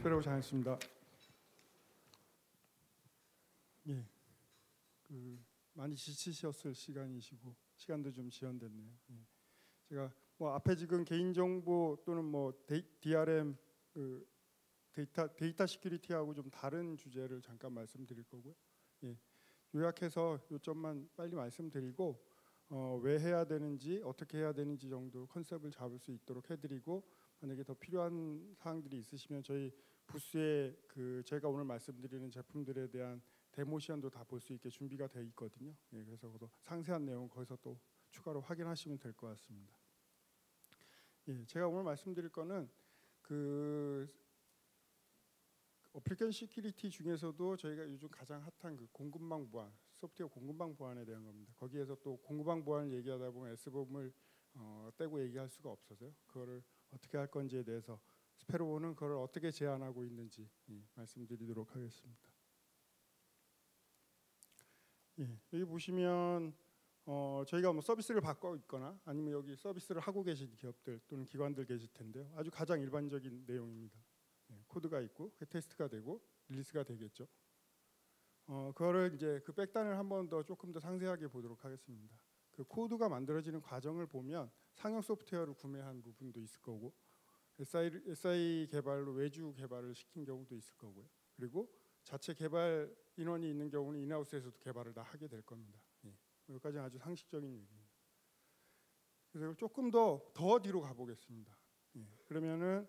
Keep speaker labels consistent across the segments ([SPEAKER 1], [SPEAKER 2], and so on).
[SPEAKER 1] 스페로 장했습니다. 예, 많이 지치셨을 시간이시고 시간도 좀 지연됐네요. 예. 제가 뭐 앞에 지금 개인정보 또는 뭐 DRM 데이터 시큐리티하고 좀 다른 주제를 잠깐 말씀드릴 거고요. 예. 요약해서 요점만 빨리 말씀드리고 왜 해야 되는지 어떻게 해야 되는지 정도 컨셉을 잡을 수 있도록 해드리고, 만약에 더 필요한 사항들이 있으시면 저희 부스에 제가 오늘 말씀드리는 제품들에 대한 데모 시연도 다 볼 수 있게 준비가 되어 있거든요. 예, 그래서 더 상세한 내용 거기서 또 추가로 확인하시면 될 것 같습니다. 예, 제가 오늘 말씀드릴 거는 어플리케이션 시큐리티 중에서도 저희가 요즘 가장 핫한 공급망 보안, 소프트웨어 공급망 보안에 대한 겁니다. 거기에서 또 공급망 보안을 얘기하다 보면 S범을 떼고 얘기할 수가 없어서요. 그거를 어떻게 할 건지에 대해서 스페로우는 그걸 어떻게 제안하고 있는지 말씀드리도록 하겠습니다. 예, 여기 보시면 저희가 뭐 서비스를 받고 있거나 아니면 여기 서비스를 하고 계신 기업들 또는 기관들 계실 텐데요. 아주 가장 일반적인 내용입니다. 예, 코드가 있고 테스트가 되고 릴리스가 되겠죠. 그거를 이제 백단을 한 번 더 조금 더 상세하게 보도록 하겠습니다. 코드가 만들어지는 과정을 보면 상용 소프트웨어를 구매한 부분도 있을 거고, SI 개발로 외주 개발을 시킨 경우도 있을 거고요. 그리고 자체 개발 인원이 있는 경우는 인하우스에서도 개발을 다 하게 될 겁니다. 예. 여기까지는 아주 상식적인 얘기입니다. 그래서 조금 더 뒤로 가보겠습니다. 예. 그러면은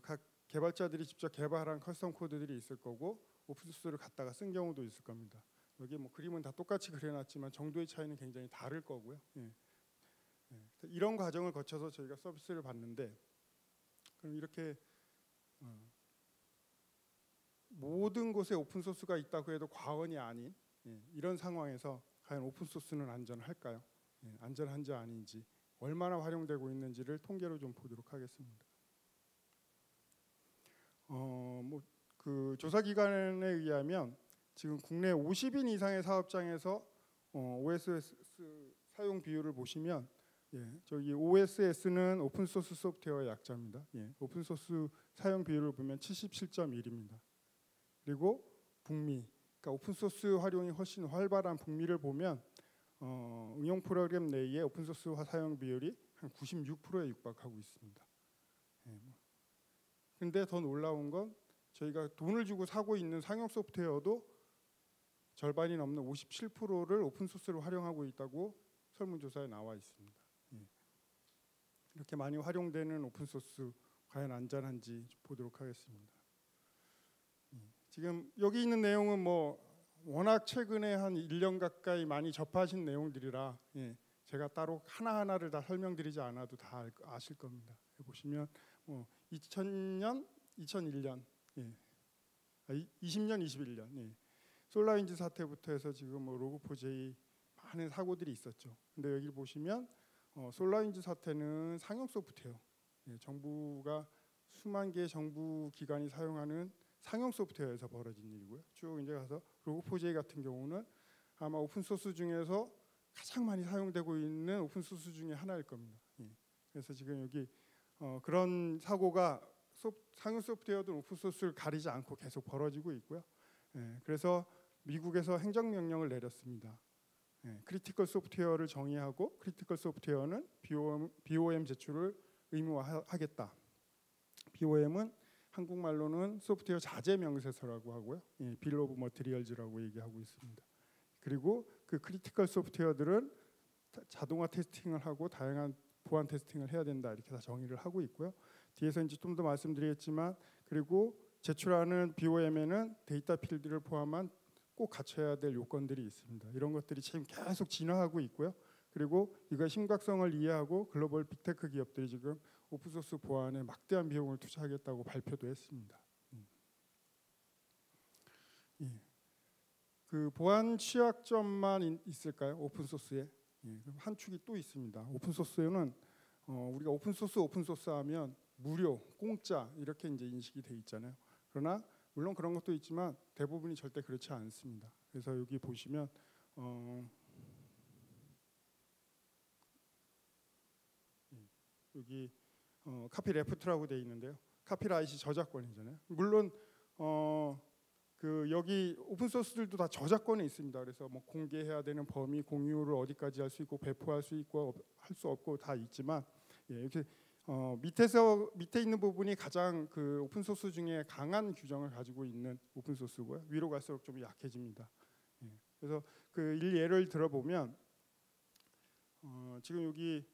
[SPEAKER 1] 각 개발자들이 직접 개발한 커스텀 코드들이 있을 거고 오픈소스를 갖다가 쓴 경우도 있을 겁니다. 여기 뭐 그림은 다 똑같이 그려놨지만 정도의 차이는 굉장히 다를 거고요. 예. 예. 이런 과정을 거쳐서 저희가 서비스를 받는데, 그럼 이렇게 모든 곳에 오픈소스가 있다고 해도 과언이 아닌 이런 상황에서 과연 오픈소스는 안전할까요? 안전한지 아닌지, 얼마나 활용되고 있는지를 통계로 좀 보도록 하겠습니다. 조사기관에 의하면 지금 국내 50인 이상의 사업장에서 OSS 사용 비율을 보시면, 저기 OSS는 오픈소스 소프트웨어의 약자입니다. 오픈소스 사용 비율을 보면 77.1입니다. 그리고 북미, 그러니까 오픈소스 활용이 훨씬 활발한 북미를 보면 응용 프로그램 내의 오픈소스 사용 비율이 한 96%에 육박하고 있습니다. 그런데 더 놀라운 건 저희가 돈을 주고 사고 있는 상용 소프트웨어도 절반이 넘는 57%를 오픈소스를 활용하고 있다고 설문조사에 나와 있습니다. 이렇게 많이 활용되는 오픈소스 과연 안전한지 보도록 하겠습니다. 지금 여기 있는 내용은 뭐 워낙 최근에 한 1년 가까이 많이 접하신 내용들이라 제가 따로 하나하나를 다 설명드리지 않아도 다 아실 겁니다. 보시면 2000년, 2001년, 20년, 21년 솔라윈즈 사태부터 해서 지금 뭐 로그4j 많은 사고들이 있었죠. 근데 여기 보시면 솔라윈즈 사태는 상용 소프트웨어, 정부가 수만 개의 정부 기관이 사용하는 상용 소프트웨어에서 벌어진 일이고요. 쭉 이제 가서 로그4j 같은 경우는 아마 오픈 소스 중에서 가장 많이 사용되고 있는 오픈 소스 중에 하나일 겁니다. 그래서 지금 여기 그런 사고가 상용 소프트웨어든 오픈 소스를 가리지 않고 계속 벌어지고 있고요. 그래서 미국에서 행정명령을 내렸습니다. 크리티컬 소프트웨어를 정의하고 크리티컬 소프트웨어는 BOM 제출을 의무화하겠다. BOM은 한국말로는 소프트웨어 자재 명세서라고 하고요. 빌 오브 머티리얼즈라고 얘기하고 있습니다. 그리고 그 크리티컬 소프트웨어들은 자동화 테스팅을 하고 다양한 보안 테스팅을 해야 된다, 이렇게 다 정의를 하고 있고요. 뒤에서 이제 좀 더 말씀드리겠지만, 그리고 제출하는 BOM에는 데이터 필드를 포함한 꼭 갖춰야 될 요건들이 있습니다. 이런 것들이 지금 계속 진화하고 있고요. 그리고 이거 심각성을 이해하고 글로벌 빅테크 기업들이 지금 오픈소스 보안에 막대한 비용을 투자하겠다고 발표도 했습니다. 그 보안 취약점만 있을까요? 오픈소스에? 한 축이 또 있습니다. 오픈소스에는 우리가 오픈소스 하면 무료, 공짜 이렇게 이제 인식이 돼 있잖아요. 그러나 물론 그런 것도 있지만 대부분이 절대 그렇지 않습니다. 그래서 여기 보시면 여기 카피 레프트라고 되어 있는데요. 카피라이트 저작권이잖아요. 물론 여기 오픈 소스들도 다 저작권이 있습니다. 그래서 뭐 공개해야 되는 범위, 공유를 어디까지 할 수 있고 배포할 수 있고 할 수 없고 다 있지만 이렇게 밑에 있는 부분이 가장 그 오픈 소스 중에 강한 규정을 가지고 있는 오픈 소스고요. 위로 갈수록 좀 약해집니다. 그래서 그 예를 들어보면 지금 여기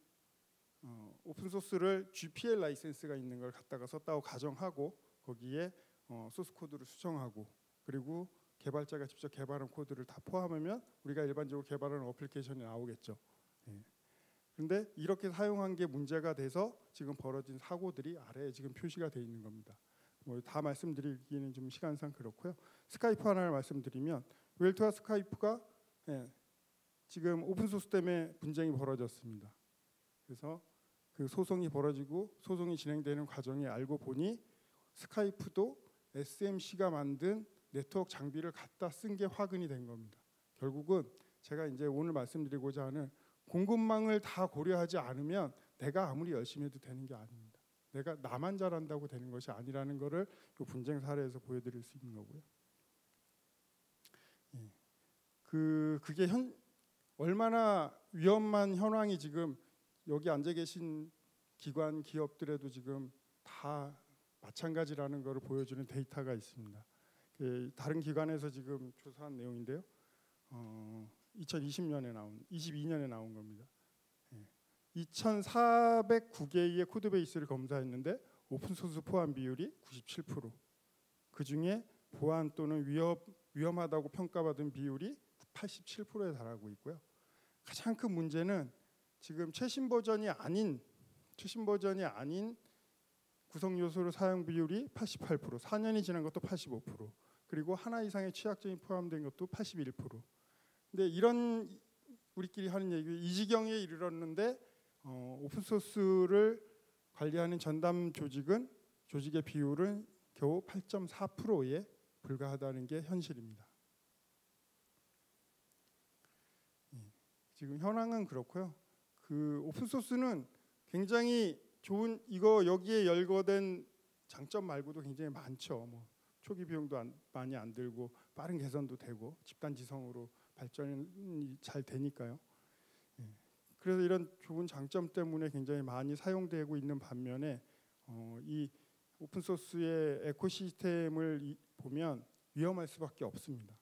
[SPEAKER 1] 오픈 소스를 GPL 라이센스가 있는 걸 갖다가 썼다고 가정하고 거기에 소스 코드를 수정하고 그리고 개발자가 직접 개발한 코드를 다 포함하면 우리가 일반적으로 개발하는 어플리케이션이 나오겠죠. 그런데 이렇게 사용한 게 문제가 돼서 지금 벌어진 사고들이 아래에 지금 표시가 돼 있는 겁니다. 뭐 다 말씀드리기는 좀 시간상 그렇고요. 스카이프 하나를 말씀드리면 웰트와 스카이프가 지금 오픈 소스 때문에 분쟁이 벌어졌습니다. 그래서 그 소송이 벌어지고 소송이 진행되는 과정에 알고 보니 스카이프도 SMC가 만든 네트워크 장비를 갖다 쓴 게 화근이 된 겁니다. 결국은 제가 이제 오늘 말씀드리고자 하는 공급망을 다 고려하지 않으면 내가 아무리 열심히 해도 되는 게 아닙니다. 내가 나만 잘한다고 되는 것이 아니라는 것을 이 분쟁 사례에서 보여드릴 수 있는 거고요. 그게 얼마나 위험한 현황이 지금 여기 앉아 계신 기관 기업들에도 지금 다 마찬가지라는 것을 보여주는 데이터가 있습니다. 다른 기관에서 지금 조사한 내용인데요. 22년에 나온 겁니다. 2,409개의 코드베이스를 검사했는데 오픈소스 포함 비율이 97%. 그 중에 보안 또는 위험하다고 평가받은 비율이 87%에 달하고 있고요. 가장 큰 문제는 지금 최신 버전이 아닌 구성 요소로 사용 비율이 88%, 4년이 지난 것도 85%, 그리고 하나 이상의 취약점이 포함된 것도 81%. 근데 이런 우리끼리 하는 얘기 이 지경에 이르렀는데 오픈 소스를 관리하는 전담 조직의 비율은 겨우 8.4%에 불과하다는 게 현실입니다. 지금 현황은 그렇고요. 그 오픈 소스는 굉장히 좋은 여기에 열거된 장점 말고도 굉장히 많죠. 뭐 초기 비용도 많이 안 들고 빠른 개선도 되고 집단 지성으로 발전이 잘 되니까요. 그래서 이런 좋은 장점 때문에 굉장히 많이 사용되고 있는 반면에 이 오픈 소스의 에코시스템을 보면 위험할 수밖에 없습니다.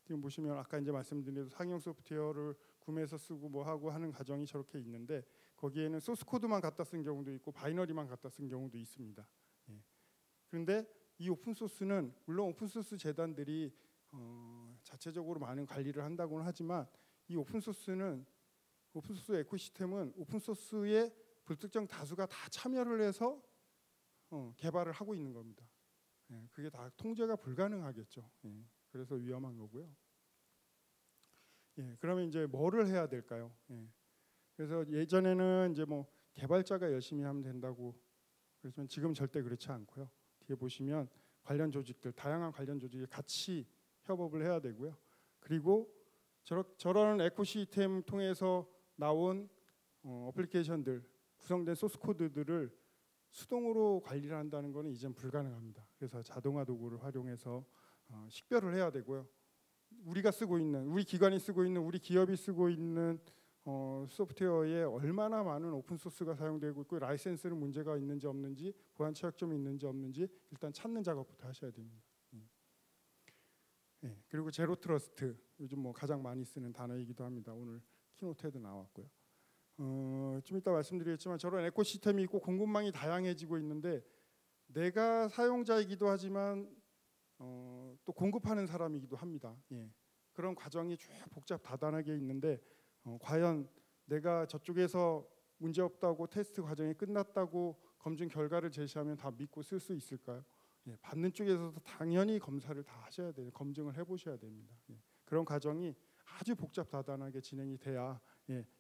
[SPEAKER 1] 지금 보시면 아까 이제 말씀드린 대로 상용 소프트웨어를 구매해서 쓰고 뭐 하고 하는 과정이 저렇게 있는데 거기에는 소스 코드만 갖다 쓴 경우도 있고 바이너리만 갖다 쓴 경우도 있습니다. 그런데 이 오픈 소스는 물론 오픈 소스 재단들이 자체적으로 많은 관리를 한다고는 하지만 이 오픈 소스 에코시스템은 오픈 소스의 불특정 다수가 다 참여를 해서 개발을 하고 있는 겁니다. 그게 다 통제가 불가능하겠죠. 그래서 위험한 거고요. 그러면 이제 뭐를 해야 될까요? 그래서 예전에는 이제 뭐 개발자가 열심히 하면 된다고 그랬지만 지금 절대 그렇지 않고요. 뒤에 보시면 관련 조직들, 다양한 관련 조직이 같이 협업을 해야 되고요. 그리고 저런 에코시스템 통해서 나온 어플리케이션들, 구성된 소스 코드들을 수동으로 관리를 한다는 것은 이젠 불가능합니다. 그래서 자동화 도구를 활용해서 식별을 해야 되고요. 우리가 쓰고 있는, 우리 기관이 쓰고 있는, 우리 기업이 쓰고 있는 소프트웨어에 얼마나 많은 오픈 소스가 사용되고 있고 라이센스는 문제가 있는지 없는지, 보안 취약점이 있는지 없는지 일단 찾는 작업부터 하셔야 됩니다. 그리고 제로 트러스트, 요즘 뭐 가장 많이 쓰는 단어이기도 합니다. 오늘 키노트에도 나왔고요. 좀 이따 말씀드리겠지만 저런 에코시스템이 있고 공급망이 다양해지고 있는데 내가 사용자이기도 하지만 또 공급하는 사람이기도 합니다. 그런 과정이 쭉 복잡 다단하게 있는데 과연 내가 저쪽에서 문제없다고 테스트 과정이 끝났다고 검증 결과를 제시하면 다 믿고 쓸 수 있을까요? 받는 쪽에서도 당연히 검사를 다 하셔야 돼요. 검증을 해보셔야 됩니다. 그런 과정이 아주 복잡 다단하게 진행이 돼야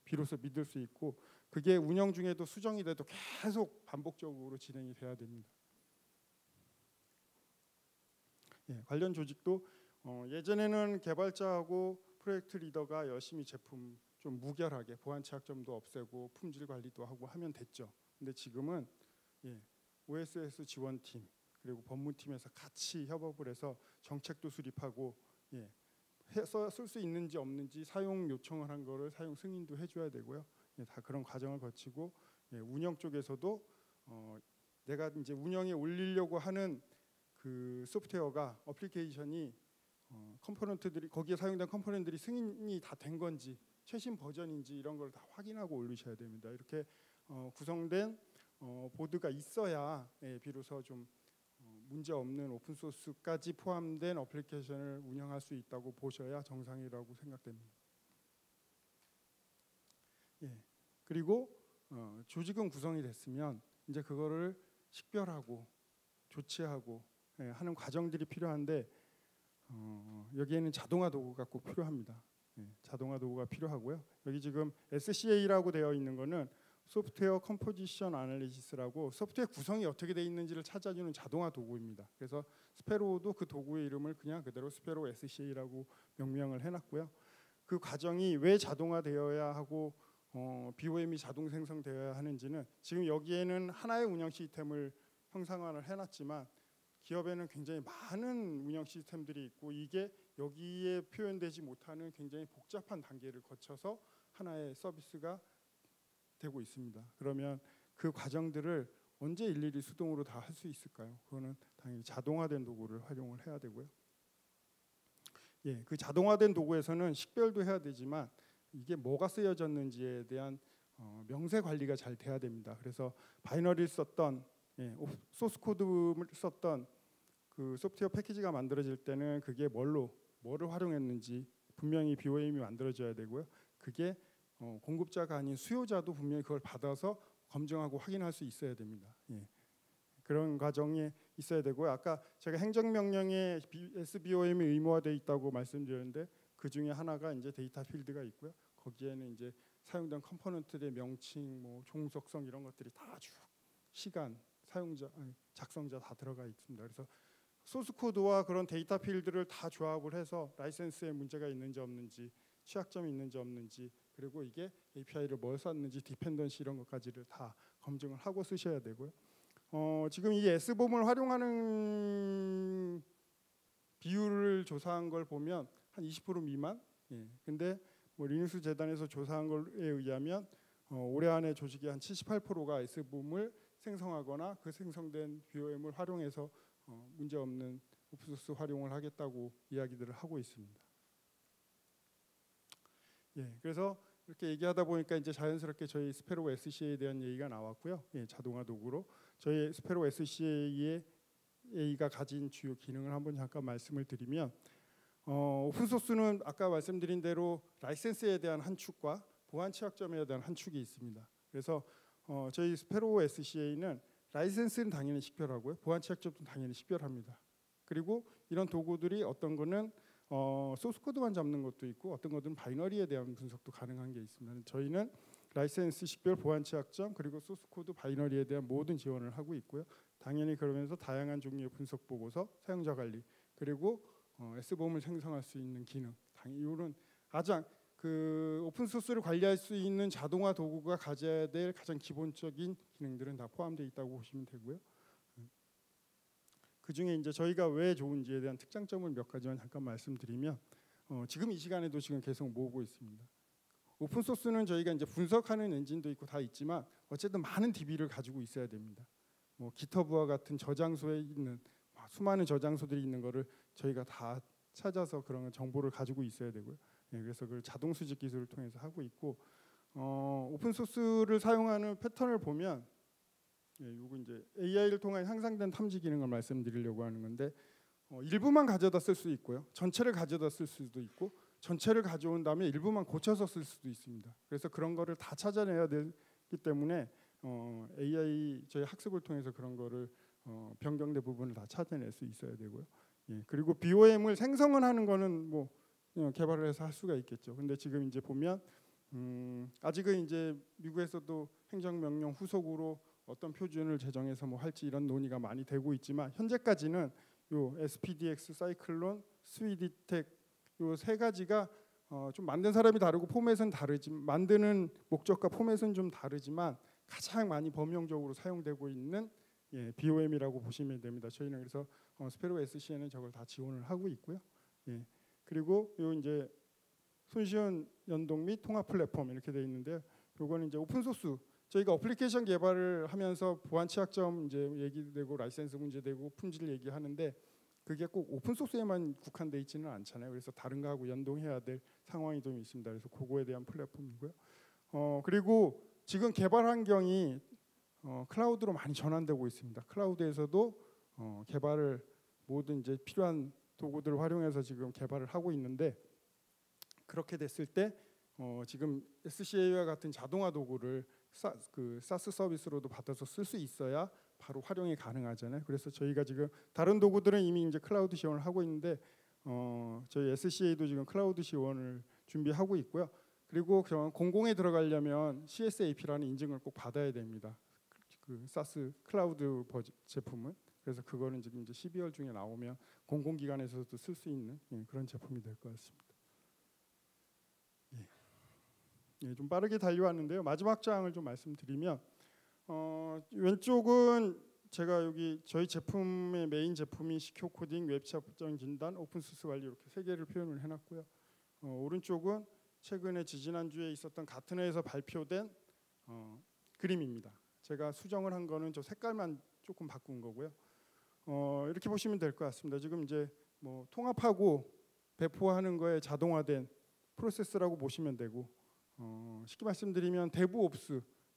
[SPEAKER 1] 비로소 믿을 수 있고 그게 운영 중에도 수정이 돼도 계속 반복적으로 진행이 돼야 됩니다. 관련 조직도 예전에는 개발자하고 프로젝트 리더가 열심히 제품 좀 무결하게 보안 취약점도 없애고 품질 관리도 하고 하면 됐죠. 근데 지금은 OSS 지원팀 그리고 법무팀에서 같이 협업을 해서 정책도 수립하고 해서 쓸 수 있는지 없는지 사용 요청을 한 거를 사용 승인도 해줘야 되고요. 다 그런 과정을 거치고 운영 쪽에서도 내가 이제 운영에 올리려고 하는 그 소프트웨어가 어플리케이션이 컴포넌트들이 거기에 사용된 컴포넌트들이 승인이 다 된 건지 최신 버전인지 이런 걸 다 확인하고 올리셔야 됩니다. 이렇게 구성된 보드가 있어야 비로소 좀 문제 없는 오픈 소스까지 포함된 어플리케이션을 운영할 수 있다고 보셔야 정상이라고 생각됩니다. 그리고 조직은 구성이 됐으면 이제 그거를 식별하고 조치하고 하는 과정들이 필요한데 여기에는 자동화 도구가 꼭 필요합니다. 자동화 도구가 필요하고요. 여기 지금 SCA라고 되어 있는 거는 소프트웨어 컴포지션 아날리시스라고 소프트웨어 구성이 어떻게 되어 있는지를 찾아주는 자동화 도구입니다. 그래서 스페로도 그 도구의 이름을 그냥 그대로 스페로 SCA라고 명명을 해놨고요. 그 과정이 왜 자동화되어야 하고 BOM이 자동 생성되어야 하는지는 지금 여기에는 하나의 운영 시스템을 형상화를 해놨지만 기업에는 굉장히 많은 운영 시스템들이 있고 이게 여기에 표현되지 못하는 굉장히 복잡한 단계를 거쳐서 하나의 서비스가 되고 있습니다. 그러면 그 과정들을 언제 일일이 수동으로 다 할 수 있을까요? 그거는 당연히 자동화된 도구를 활용을 해야 되고요. 그 자동화된 도구에서는 식별도 해야 되지만 이게 뭐가 쓰여졌는지에 대한 명세 관리가 잘 돼야 됩니다. 그래서 바이너리를 썼던 소스 코드를 썼던 그 소프트웨어 패키지가 만들어질 때는 그게 뭐를 활용했는지 분명히 BOM이 만들어져야 되고요. 그게 공급자가 아닌 수요자도 분명히 그걸 받아서 검증하고 확인할 수 있어야 됩니다. 그런 과정이 있어야 되고요. 아까 제가 행정명령에 SBOM이 의무화되어 있다고 말씀드렸는데 그 중에 하나가 이제 데이터 필드가 있고요. 거기에는 이제 사용된 컴포넌트의 명칭, 뭐 종속성 이런 것들이 다 쭉 시간, 사용자, 작성자 다 들어가 있습니다. 그래서 소스 코드와 그런 데이터 필드를 다 조합을 해서 라이센스에 문제가 있는지 없는지, 취약점이 있는지 없는지, 그리고 이게 API를 뭘 썼는지, 디펜던시 이런 것까지를 다 검증을 하고 쓰셔야 되고요. 지금 이 S봄을 활용하는 비율을 조사한 걸 보면 한 20% 미만. 근데 뭐 리눅스 재단에서 조사한 것에 의하면 올해 안에 조직이 한 78%가 S봄을 생성하거나 그 생성된 BOM을 활용해서 문제 없는 오픈소스 활용을 하겠다고 이야기들을 하고 있습니다. 그래서 이렇게 얘기하다 보니까 이제 자연스럽게 저희 스페로 SCA에 대한 얘기가 나왔고요. 자동화 도구로 저희 스페로 SCA가 가진 주요 기능을 한번 잠깐 말씀을 드리면 오픈소스는 아까 말씀드린 대로 라이센스에 대한 한 축과 보안 취약점에 대한 한 축이 있습니다. 그래서 저희 스페로 SCA는 라이센스는 당연히 식별하고요. 보안 취약점도 당연히 식별합니다. 그리고 이런 도구들이 어떤 거는 소스 코드만 잡는 것도 있고 어떤 것들은 바이너리에 대한 분석도 가능한 게 있습니다. 저희는 라이센스 식별, 보안 취약점 그리고 소스 코드 바이너리에 대한 모든 지원을 하고 있고요. 당연히 그러면서 다양한 종류의 분석 보고서, 사용자 관리 그리고 S봄을 생성할 수 있는 기능. 이런 가장 그 오픈 소스를 관리할 수 있는 자동화 도구가 가져야 될 가장 기본적인 기능들은 다 포함되어 있다고 보시면 되고요. 그 중에 이제 저희가 왜 좋은지에 대한 특장점을 몇 가지만 잠깐 말씀드리면 지금 이 시간에도 지금 계속 모으고 있습니다. 오픈 소스는 저희가 이제 분석하는 엔진도 있고 다 있지만 어쨌든 많은 DB를 가지고 있어야 됩니다. 뭐 기터브와 같은 저장소에 있는 수많은 저장소들이 있는 거를 저희가 다 찾아서 그런 정보를 가지고 있어야 되고요. 그래서 그걸 자동 수집 기술을 통해서 하고 있고 오픈 소스를 사용하는 패턴을 보면 요거 이제 AI를 통한 향상된 탐지 기능을 말씀드리려고 하는 건데 일부만 가져다 쓸 수 있고요. 전체를 가져다 쓸 수도 있고 전체를 가져온 다음에 일부만 고쳐서 쓸 수도 있습니다. 그래서 그런 거를 다 찾아내야 되기 때문에 AI 저희 학습을 통해서 그런 거를 변경된 부분을 다 찾아낼 수 있어야 되고요. 그리고 BOM을 생성을 하는 거는 뭐 개발을 해서 할 수가 있겠죠. 근데 지금 이제 보면 아직은 이제 미국에서도 행정명령 후속으로 어떤 표준을 제정해서 뭐 할지 이런 논의가 많이 되고 있지만 현재까지는 요 SPDX, 사이클론, 스위디텍 요 세 가지가 좀 만든 사람이 다르고 포맷은 다르지만 만드는 목적과 포맷은 좀 다르지만 가장 많이 범용적으로 사용되고 있는 예, BOM이라고 보시면 됩니다. 저희는 그래서 스페로 SC에는 저걸 다 지원을 하고 있고요. 예, 그리고 요 이제 손쉬운 연동 및 통합 플랫폼 이렇게 되어 있는데, 요거는 이제 오픈 소스, 저희가 어플리케이션 개발을 하면서 보안 취약점 이제 얘기되고 라이센스 문제되고 품질 얘기하는데, 그게 꼭 오픈 소스에만 국한돼 있지는 않잖아요. 그래서 다른 거하고 연동해야 될 상황이 좀 있습니다. 그래서 그거에 대한 플랫폼이고요. 그리고 지금 개발 환경이 클라우드로 많이 전환되고 있습니다. 클라우드에서도 개발을 모든 이제 필요한 도구들을 활용해서 지금 개발을 하고 있는데, 그렇게 됐을 때 지금 SCA와 같은 자동화 도구를 사스 서비스로도 받아서 쓸 수 있어야 바로 활용이 가능하잖아요. 그래서 저희가 지금 다른 도구들은 이미 이제 클라우드 지원을 하고 있는데, 저희 SCA도 지금 클라우드 지원을 준비하고 있고요. 그리고 공공에 들어가려면 CSAP라는 인증을 꼭 받아야 됩니다. 그 사스 클라우드 제품은. 그래서 그거는 지금 이제 12월 중에 나오면 공공기관에서도 쓸 수 있는 그런 제품이 될 것 같습니다. 예, 좀 빠르게 달려왔는데요. 마지막 장을 좀 말씀드리면, 왼쪽은 제가 여기 저희 제품의 메인 제품이 시큐어 코딩, 웹샵 정 진단, 오픈소스 관리 이렇게 세 개를 표현을 해놨고요. 오른쪽은 최근에 지지난주에 있었던 가트너에서 발표된 그림입니다. 제가 수정을 한 거는 저 색깔만 조금 바꾼 거고요. 이렇게 보시면 될 것 같습니다. 지금 이제 뭐 통합하고 배포하는 거에 자동화된 프로세스라고 보시면 되고, 쉽게 말씀드리면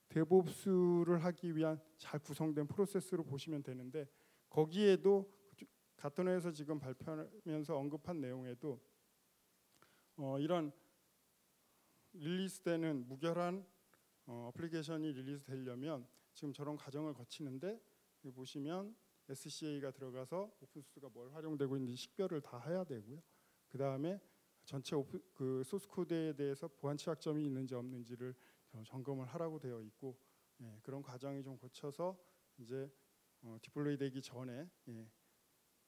[SPEAKER 1] 데브옵스를 하기 위한 잘 구성된 프로세스로 보시면 되는데, 거기에도 가트너에서 지금 발표하면서 언급한 내용에도 이런 릴리스되는 무결한 어플리케이션이 릴리스 되려면 지금 저런 과정을 거치는데, 여기 보시면 SCA가 들어가서 오픈소스가 뭘 활용되고 있는지 식별을 다 해야 되고요. 그 다음에 전체 그 소스 코드에 대해서 보안 취약점이 있는지 없는지를 점검을 하라고 되어 있고, 그런 과정이 좀 거쳐서 이제 디플로이 되기 전에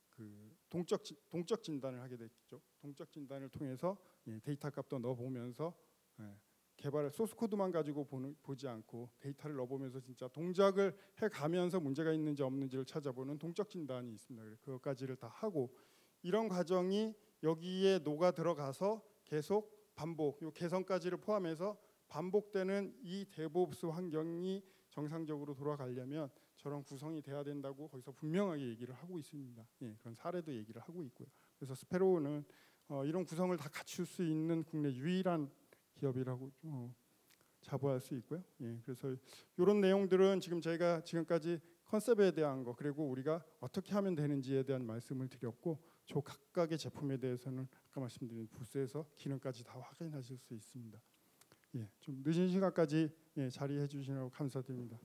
[SPEAKER 1] 그 동적 진단을 하게 됐죠. 동적 진단을 통해서 데이터 값도 넣어보면서 개발을 소스 코드만 가지고 보지 않고 데이터를 넣어보면서 진짜 동작을 해가면서 문제가 있는지 없는지를 찾아보는 동적 진단이 있습니다. 그것까지를 다 하고, 이런 과정이 여기에 녹아 들어가서 계속 반복, 요 개선까지를 포함해서 반복되는 이 데브옵스 환경이 정상적으로 돌아가려면 저런 구성이 돼야 된다고 거기서 분명하게 얘기를 하고 있습니다. 그런 사례도 얘기를 하고 있고요. 그래서 스페로우는 이런 구성을 다 갖출 수 있는 국내 유일한 기업이라고 자부할 수 있고요. 그래서 이런 내용들은 지금 저희가 지금까지 컨셉에 대한 거, 그리고 우리가 어떻게 하면 되는지에 대한 말씀을 드렸고, 저 각각의 제품에 대해서는 아까 말씀드린 부스에서 기능까지 다 확인하실 수 있습니다. 좀 늦은 시간까지 자리해 주시느라고 감사드립니다.